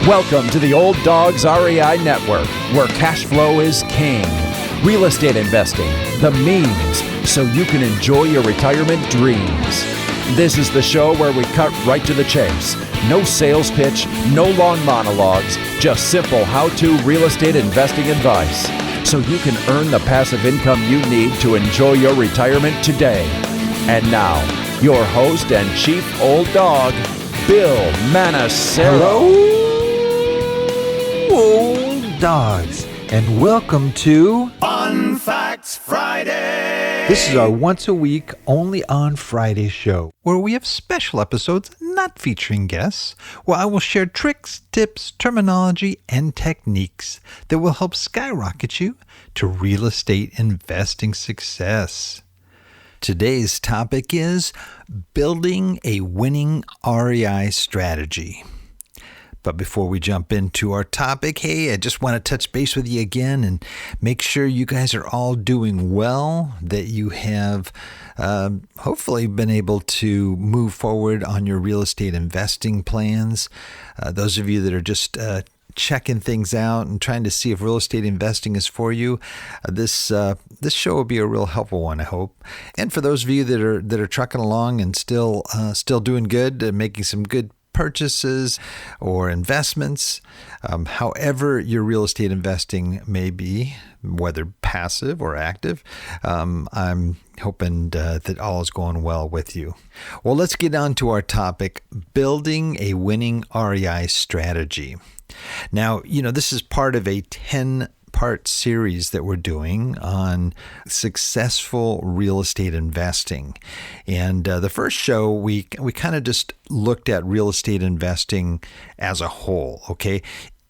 Welcome to the Old Dogs REI Network, where cash flow is king. Real estate investing, the means, so you can enjoy your retirement dreams. This is the show where we cut right to the chase. No sales pitch, no long monologues, just simple how-to real estate investing advice, so you can earn the passive income you need to enjoy your retirement today. And now, your host and chief old dog, Bill Manassero. Hello, old dogs, and welcome to Fun Facts Friday. This is our once a week, only on Friday show, where we have special episodes not featuring guests, where I will share tricks, tips, terminology, and techniques that will help skyrocket you to real estate investing success. Today's topic is building a winning REI strategy. But before we jump into our topic, hey, I just want to touch base with you again and make sure you guys are all doing well, that you have hopefully been able to move forward on your real estate investing plans. Those of you that are just checking things out and trying to see if real estate investing is for you, this show will be a real helpful one, I hope. And for those of you that are trucking along and still doing good, making some good purchases or investments, however your real estate investing may be, whether passive or active, I'm hoping that all is going well with you. Well, let's get on to our topic, building a winning REI strategy. Now, this is part of a 10-part series that we're doing on successful real estate investing. And the first show, we kind of just looked at real estate investing as a whole, okay?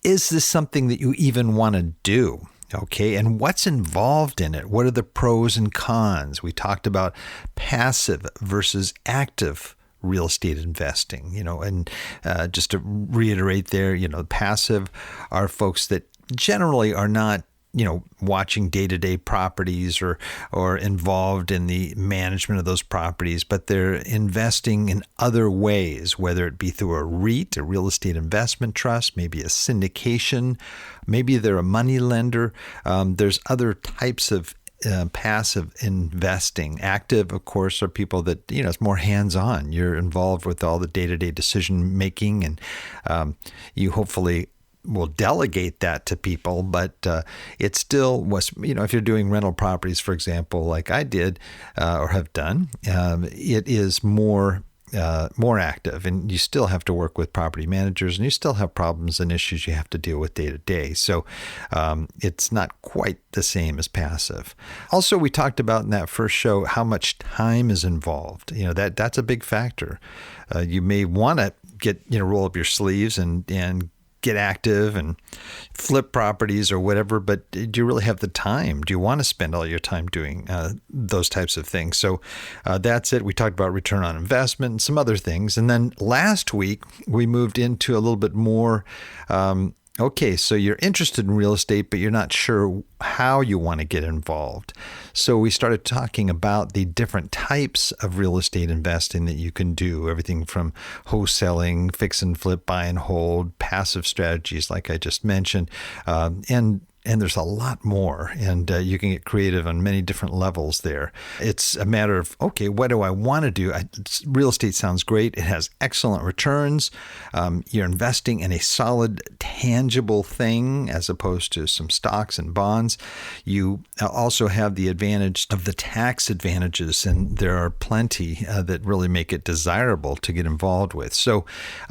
Is this something that you even want to do? Okay, and what's involved in it? What are the pros and cons? We talked about passive versus active real estate investing, and just to reiterate there, passive are folks that generally are not, watching day-to-day properties or involved in the management of those properties, but they're investing in other ways, whether it be through a REIT, a real estate investment trust, maybe a syndication, maybe they're a money lender. There's other types of passive investing. Active, of course, are people that, it's more hands-on. You're involved with all the day-to-day decision making, and you hopefully will delegate that to people, but it still was, if you're doing rental properties, for example, like I did or have done, it is more active, and you still have to work with property managers, and you still have problems and issues you have to deal with day to day. So it's not quite the same as passive. Also, we talked about in that first show how much time is involved. That's a big factor. You may want to get roll up your sleeves and get active and flip properties or whatever, but do you really have the time? Do you want to spend all your time doing those types of things? So that's it. We talked about return on investment and some other things. And then last week, we moved into a little bit more, okay, so you're interested in real estate, but you're not sure how you want to get involved. So we started talking about the different types of real estate investing that you can do, everything from wholesaling, fix and flip, buy and hold, passive strategies like I just mentioned, and there's a lot more, and you can get creative on many different levels there. It's a matter of, okay, what do I want to do? Real estate sounds great. It has excellent returns. You're investing in a solid, tangible thing as opposed to some stocks and bonds. You also have the advantage of the tax advantages, and there are plenty that really make it desirable to get involved with. So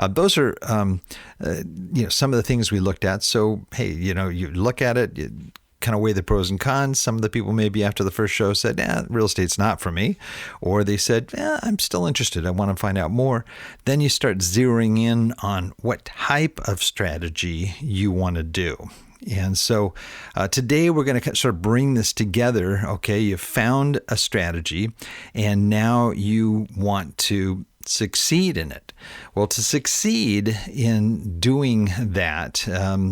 those are some of the things we looked at. So, hey, you look at it, you kind of weigh the pros and cons. Some of the people maybe after the first show said, real estate's not for me. Or they said, I'm still interested. I want to find out more. Then you start zeroing in on what type of strategy you want to do. And so today we're going to sort of bring this together. Okay, you've found a strategy, and now you want to succeed in it. Well, to succeed in doing that,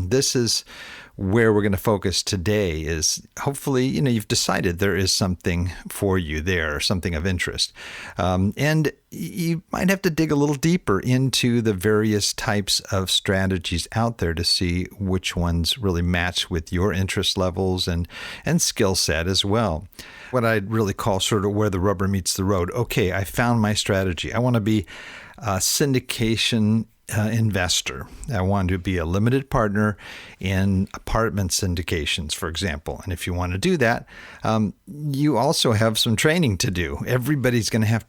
this is where we're going to focus today is hopefully, you've decided there is something for you there, something of interest. And you might have to dig a little deeper into the various types of strategies out there to see which ones really match with your interest levels and skill set as well. What I'd really call sort of where the rubber meets the road. Okay, I found my strategy. I want to be a syndication investor. I want to be a limited partner in apartment syndications, for example. And if you want to do that, you also have some training to do. Everybody's going to have,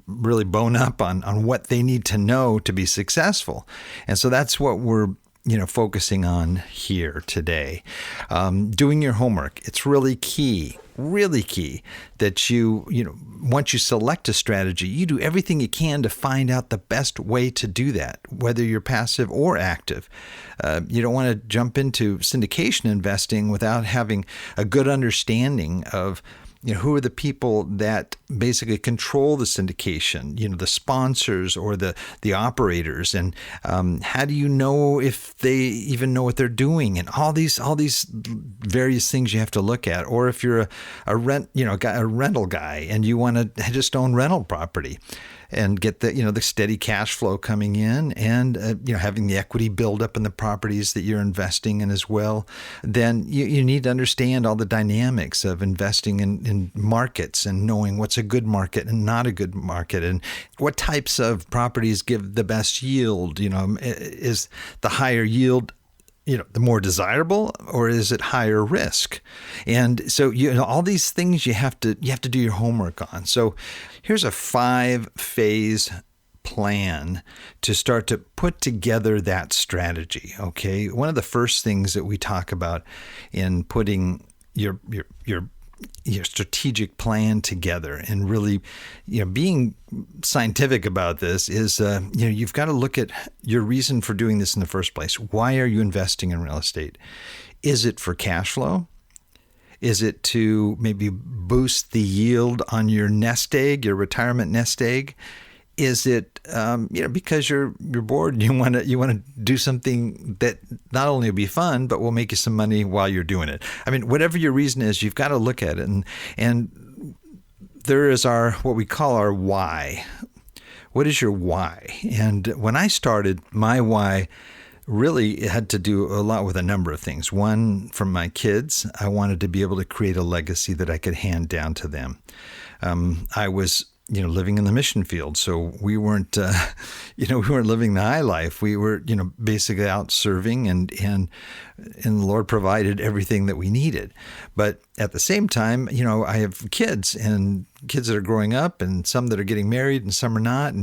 really bone up on what they need to know to be successful. And so that's what we're focusing on here today. Doing your homework. It's really key that once you select a strategy, you do everything you can to find out the best way to do that, whether you're passive or active. You don't want to jump into syndication investing without having a good understanding of who are the people that basically control the syndication, the sponsors or the operators, and how do you know if they even know what they're doing, and all these various things you have to look at. Or if you're a rental guy and you want to just own rental property and get the steady cash flow coming in, and having the equity build up in the properties that you're investing in as well, then you need to understand all the dynamics of investing in markets and knowing what's a good market and not a good market, and what types of properties give the best yield. Is the higher yield the more desirable, or is it higher risk? And so, all these things you have to do your homework on. So here's a 5-phase plan to start to put together that strategy. Okay. One of the first things that we talk about in putting your strategic plan together and really, being scientific about this is, you've got to look at your reason for doing this in the first place. Why are you investing in real estate? Is it for cash flow? Is it to maybe boost the yield on your nest egg, your retirement nest egg? Is it, because you're bored and you want to do something that not only will be fun, but will make you some money while you're doing it? I mean, whatever your reason is, you've got to look at it. And there is what we call our why. What is your why? And when I started, my why really had to do a lot with a number of things. One, from my kids, I wanted to be able to create a legacy that I could hand down to them. I was living in the mission field. So we weren't, we weren't living the high life. We were, basically out serving, and the Lord provided everything that we needed. But at the same time, I have kids, and kids that are growing up, and some that are getting married, and some are not,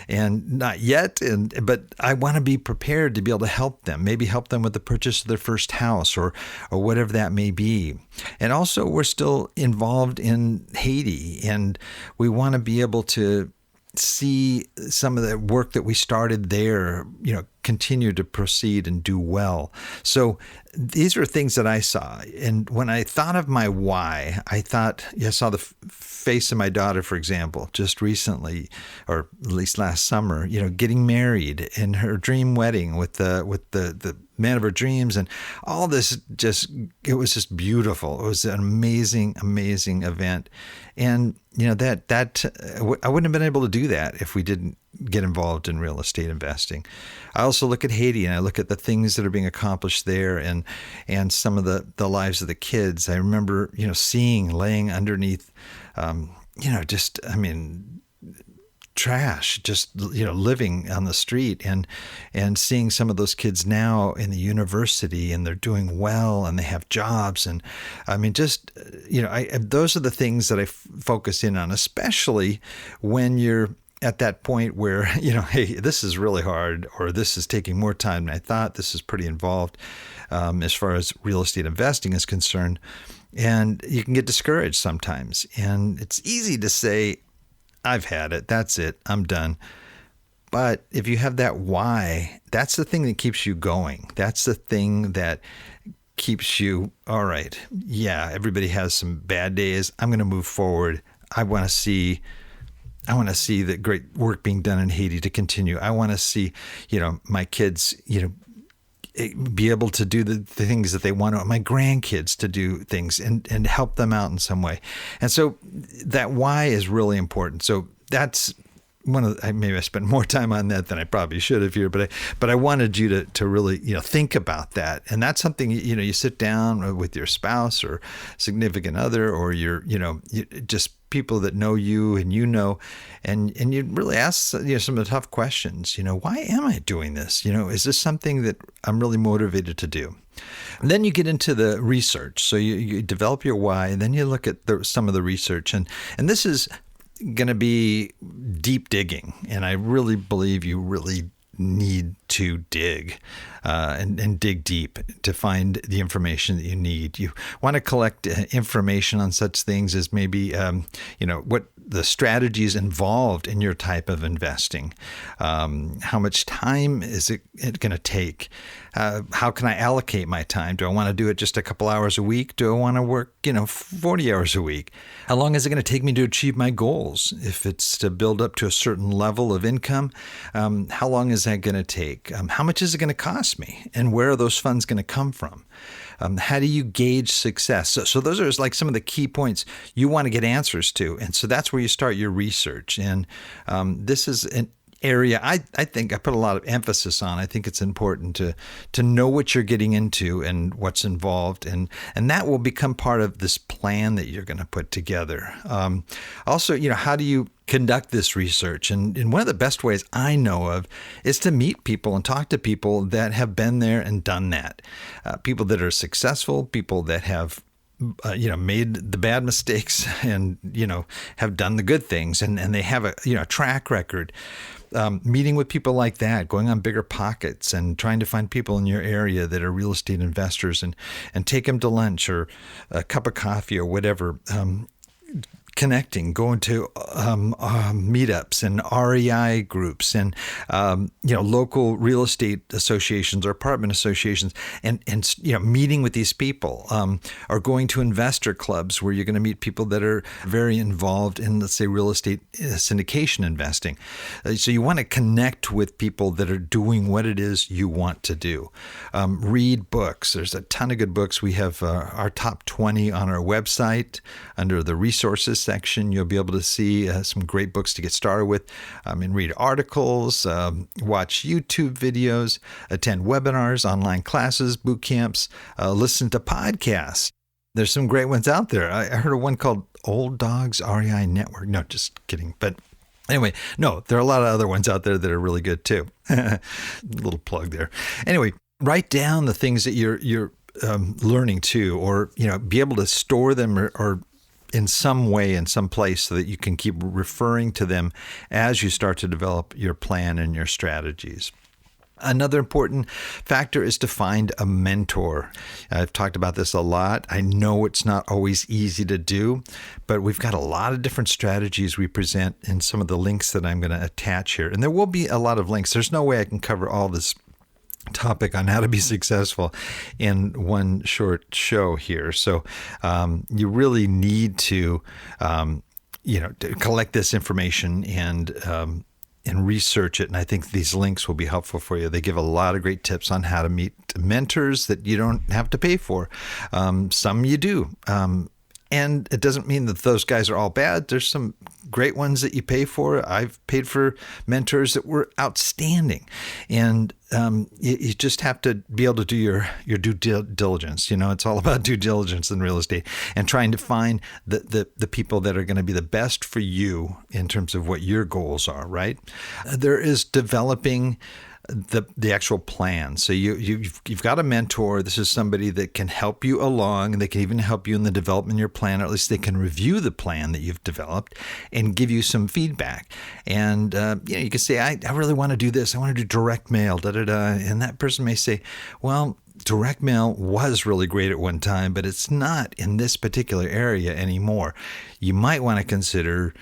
and not yet. But I want to be prepared to be able to help them, maybe help them with the purchase of their first house or whatever that may be. And also, we're still involved in Haiti, and we want to be able to see some of the work that we started there, continue to proceed and do well. So these are things that I saw. And when I thought of my why, I saw the face of my daughter, for example, just recently, or at least last summer, getting married in her dream wedding with the man of her dreams, and all this it was just beautiful. It was an amazing, amazing event. And, that I wouldn't have been able to do that if we didn't get involved in real estate investing. I also look at Haiti, and I look at the things that are being accomplished there, and some of the lives of the kids. I remember, laying underneath, trash, just, living on the street, and seeing some of those kids now in the university, and they're doing well, and they have jobs. And those are the things that I focus in on, especially when you're at that point where, hey, this is really hard, or this is taking more time than I thought. This is pretty involved as far as real estate investing is concerned. And you can get discouraged sometimes. And it's easy to say, I've had it. That's it. I'm done. But if you have that why, that's the thing that keeps you going. That's the thing that keeps you, all right, yeah, everybody has some bad days. I'm going to move forward. I want to see the great work being done in Haiti to continue. I want to see, my kids, be able to do the things that they want my grandkids to do things and help them out in some way. And so that why is really important. So that's maybe I spent more time on that than I probably should have here, but I wanted you to really, think about that. And that's something, you sit down with your spouse or significant other, or just people that know you and and you really ask, some of the tough questions, why am I doing this? Is this something that I'm really motivated to do? And then you get into the research. So you develop your why, and then you look at some of the research. And this is going to be deep digging. And I really believe you really need to dig and dig deep to find the information that you need. You want to collect information on such things as maybe, what the strategies involved in your type of investing. How much time is it going to take? How can I allocate my time? Do I want to do it just a couple hours a week? Do I want to work, 40 hours a week? How long is it going to take me to achieve my goals? If it's to build up to a certain level of income, how long is that going to take? How much is it going to cost me? And where are those funds going to come from? How do you gauge success? So those are like some of the key points you want to get answers to. And so that's where you start your research. And this is an area I think I put a lot of emphasis on. I think it's important to know what you're getting into and what's involved, and that will become part of this plan that you're going to put together. Also, how do you conduct this research? And one of the best ways I know of is to meet people and talk to people that have been there and done that. People that are successful, people that have made the bad mistakes and, have done the good things, and they have a track record. Meeting with people like that, going on Bigger Pockets and trying to find people in your area that are real estate investors and take them to lunch or a cup of coffee or whatever. Connecting, going to meetups and REI groups and local real estate associations or apartment associations, and meeting with these people, or going to investor clubs where you're going to meet people that are very involved in, let's say, real estate syndication investing. So you want to connect with people that are doing what it is you want to do. Read books. There's a ton of good books. We have our top 20 on our website under the resources section. You'll be able to see some great books to get started with, and read articles, watch YouTube videos, attend webinars, online classes, boot camps, listen to podcasts. There's some great ones out there. I heard of one called Old Dogs REI Network. No, just kidding. But anyway, no, there are a lot of other ones out there that are really good too. Little plug there. Anyway, write down the things that you're learning too, or be able to store them or in some way, in some place, so that you can keep referring to them as you start to develop your plan and your strategies. Another important factor is to find a mentor. I've talked about this a lot. I know it's not always easy to do, but we've got a lot of different strategies we present in some of the links that I'm going to attach here. And there will be a lot of links. There's no way I can cover all this topic on how to be successful in one short show here. So you really need to, to collect this information and research it. And I think these links will be helpful for you. They give a lot of great tips on how to meet mentors that you don't have to pay for. Some you do. And it doesn't mean that those guys are all bad. There's some great ones that you pay for. I've paid for mentors that were outstanding. And you just have to be able to do your due diligence. It's all about due diligence in real estate and trying to find the people that are going to be the best for you in terms of what your goals are, right? There is developing the actual plan. So you've got a mentor. This is somebody that can help you along, and they can even help you in the development of your plan, or at least they can review the plan that you've developed and give you some feedback. And you can say, I really want to do this. I want to do direct mail, and that person may say, well, direct mail was really great at one time, but it's not in this particular area anymore. You might want to consider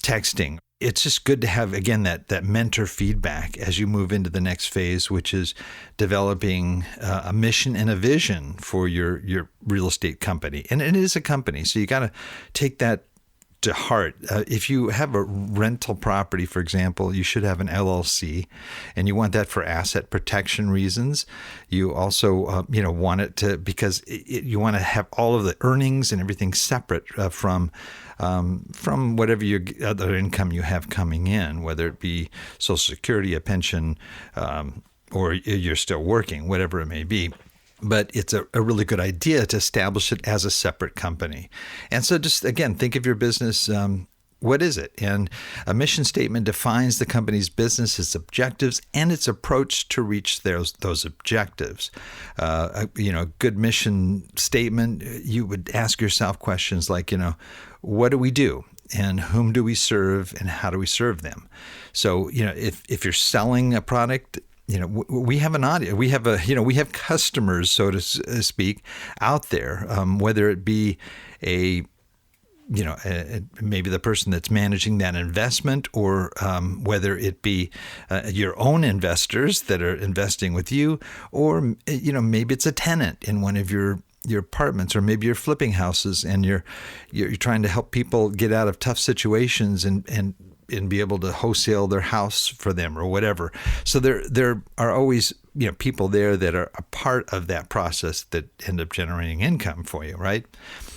texting. It's just good to have, again, that mentor feedback as you move into the next phase, which is developing a mission and a vision for your real estate company. And it is a company, so you got to take that to heart. If you have a rental property, for example, you should have an LLC, and you want that for asset protection reasons. You also, want it to, because you want to have all of the earnings and everything separate from whatever your other income you have coming in, whether it be Social Security, a pension, or you're still working, whatever it may be. But it's a really good idea to establish it as a separate company. And so just, again, think of your business. What is it? And a mission statement defines the company's business, its objectives, and its approach to reach those objectives. A good mission statement, you would ask yourself questions like, what do we do? And whom do we serve? And how do we serve them? So, if you're selling a product, we have an audience. We have customers, so to speak, out there. Whether it be maybe the person that's managing that investment, or whether it be your own investors that are investing with you, or maybe it's a tenant in one of your apartments, or maybe you're flipping houses and you're trying to help people get out of tough situations and be able to wholesale their house for them or whatever. So there are always people there that are a part of that process that end up generating income for you, right?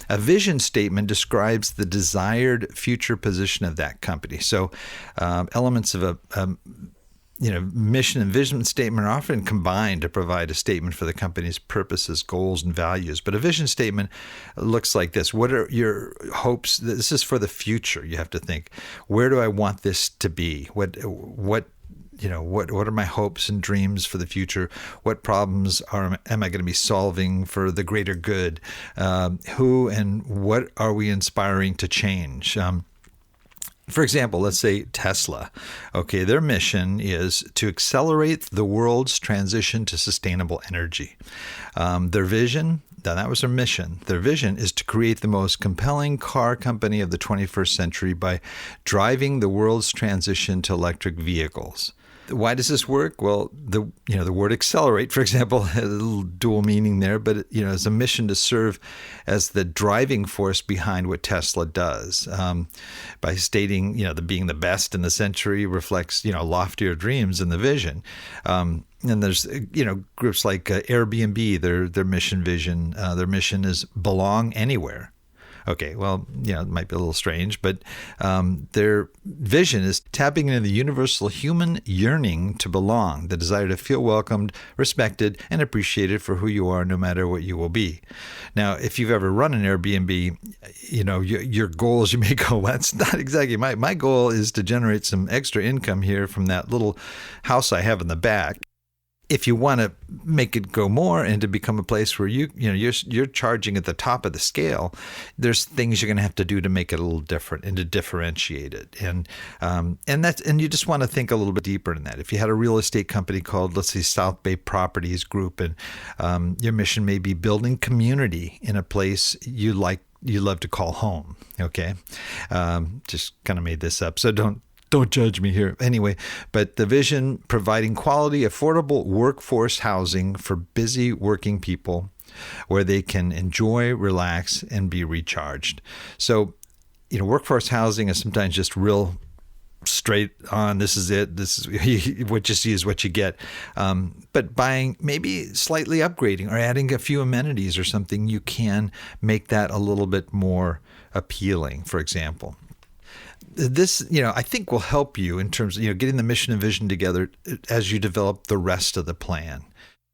A vision statement describes the desired future position of that company. So elements of a mission and vision statement are often combined to provide a statement for the company's purposes, goals, and values. But a vision statement looks like this. What are your hopes? This is for the future. You have to think, where do I want this to be? What are my hopes and dreams for the future? What problems am I going to be solving for the greater good? Who and what are we inspiring to change? For example, let's say Tesla. Okay, their mission is to accelerate the world's transition to sustainable energy. Their vision, that was their mission. Their vision is to create the most compelling car company of the 21st century by driving the world's transition to electric vehicles. Why does this work? Well, the word accelerate, for example, has a little dual meaning there, but it's a mission to serve as the driving force behind what Tesla does. By stating, being the best in the century reflects, loftier dreams in the vision. And there's, groups like Airbnb, their mission vision, their mission is belong anywhere. Okay, well, it might be a little strange, but their vision is tapping into the universal human yearning to belong, the desire to feel welcomed, respected, and appreciated for who you are, no matter what you will be. Now, if you've ever run an Airbnb, your goals, you may go, well, that's not exactly my goal is to generate some extra income here from that little house I have in the back. If you want to make it go more and to become a place where you're charging at the top of the scale, there's things you're going to have to do to make it a little different and to differentiate it. And you just want to think a little bit deeper in that. If you had a real estate company called, let's say, South Bay Properties Group, and your mission may be building community in a place you love to call home. Okay, just kind of made this up, so don't judge me here. Anyway, but the vision, providing quality, affordable workforce housing for busy working people where they can enjoy, relax, and be recharged. So, workforce housing is sometimes just real straight on. This is it. This is what you see is what you get. But buying, maybe slightly upgrading or adding a few amenities or something, you can make that a little bit more appealing, for example. This, I think will help you in terms of, getting the mission and vision together as you develop the rest of the plan.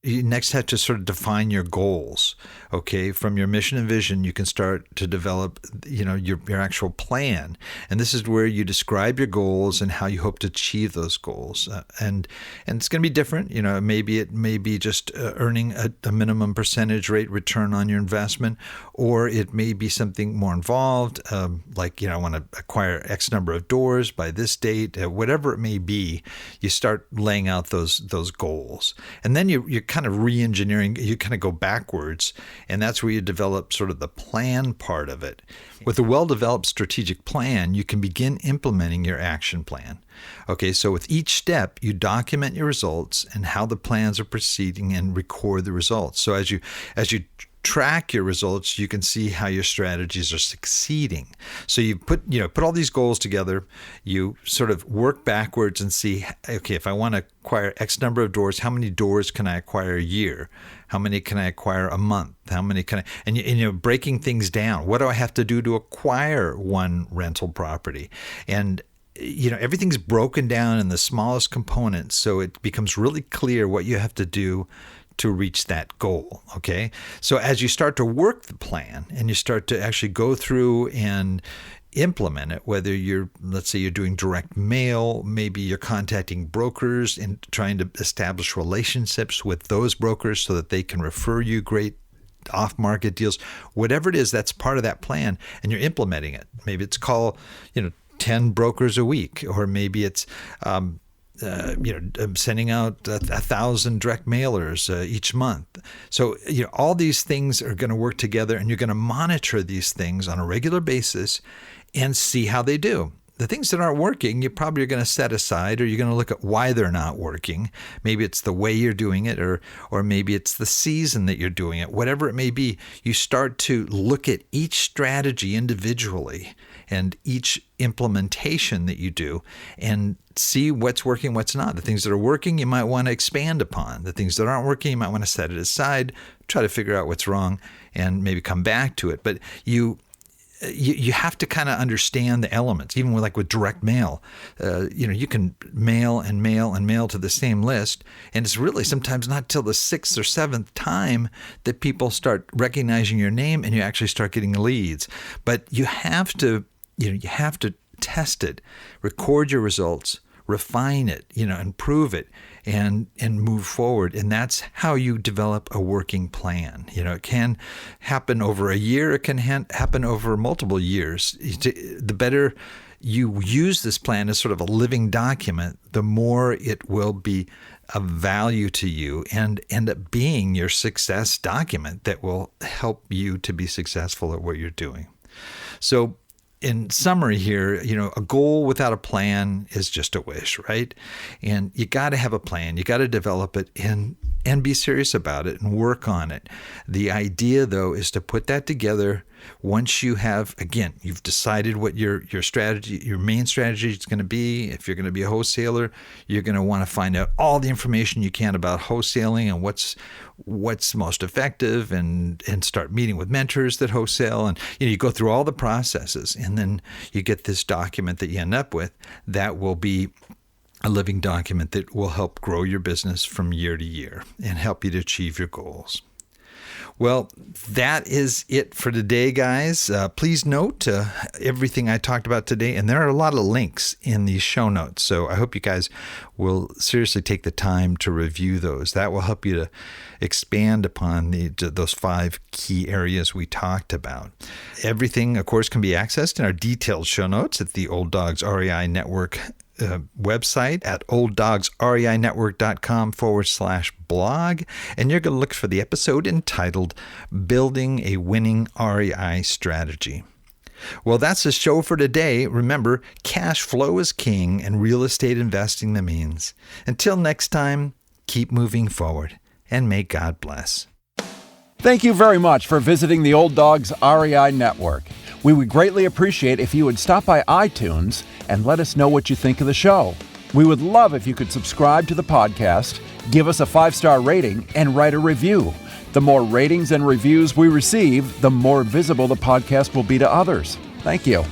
You next have to sort of define your goals. Okay, from your mission and vision, you can start to develop, your actual plan. And this is where you describe your goals and how you hope to achieve those goals. And it's going to be different. Maybe it may be just earning a minimum percentage rate return on your investment, or it may be something more involved, like, I want to acquire X number of doors by this date, whatever it may be. You start laying out those goals, and then you're kind of re-engineering. You kind of go backwards, and that's where you develop sort of the plan part of it. With a well-developed strategic plan, you can begin implementing your action plan. Okay, so with each step, you document your results and how the plans are proceeding and record the results. So as you track your results, you can see how your strategies are succeeding. So you put all these goals together, you sort of work backwards and see, okay, if I want to acquire X number of doors, how many doors can I acquire a year? How many can I acquire a month? How many can I, and you're breaking things down. What do I have to do to acquire one rental property? And everything's broken down in the smallest components, so it becomes really clear what you have to do to reach that goal, okay? So as you start to work the plan and you start to actually go through and implement it, whether let's say you're doing direct mail, maybe you're contacting brokers and trying to establish relationships with those brokers so that they can refer you great off-market deals, whatever it is, that's part of that plan, and you're implementing it. Maybe it's call, 10 brokers a week, or maybe it's sending out 1,000 direct mailers each month. So all these things are going to work together, and you're going to monitor these things on a regular basis and see how they do. The things that aren't working, you probably are going to set aside, or you're going to look at why they're not working. Maybe it's the way you're doing it, or maybe it's the season that you're doing it. Whatever it may be, you start to look at each strategy individually and each implementation that you do and see what's working, what's not. The things that are working, you might want to expand upon. The things that aren't working, you might want to set it aside, try to figure out what's wrong, and maybe come back to it. But you have to kind of understand the elements, even with direct mail. You can mail and mail and mail to the same list, and it's really sometimes not till the 6th or 7th time that people start recognizing your name and you actually start getting leads. But you have to test it, record your results, refine it, improve it, and move forward. And that's how you develop a working plan. It can happen over a year. It can happen over multiple years. The better you use this plan as sort of a living document, the more it will be of value to you and end up being your success document that will help you to be successful at what you're doing. So in summary here, a goal without a plan is just a wish, right? And you got to have a plan. You got to develop it and be serious about it and work on it. The idea, though, is to put that together once you have, again, you've decided what your strategy, your main strategy is going to be. If you're going to be a wholesaler, you're going to want to find out all the information you can about wholesaling and what's most effective, and start meeting with mentors that wholesale, and you go through all the processes, and then you get this document that you end up with that will be a living document that will help grow your business from year to year and help you to achieve your goals. Well, that is it for today, guys. Please note everything I talked about today, and there are a lot of links in the show notes. So I hope you guys will seriously take the time to review those. That will help you to expand upon those 5 key areas we talked about. Everything, of course, can be accessed in our detailed show notes at the Old Dogs REI Network website at olddogsreinetwork.com/blog, and you're going to look for the episode entitled Building a Winning REI Strategy. Well, that's the show for today. Remember, cash flow is king and real estate investing the means. Until next time, keep moving forward, and may God bless. Thank you very much for visiting the Old Dogs REI Network. We would greatly appreciate if you would stop by iTunes and let us know what you think of the show. We would love if you could subscribe to the podcast, give us a 5-star rating, and write a review. The more ratings and reviews we receive, the more visible the podcast will be to others. Thank you.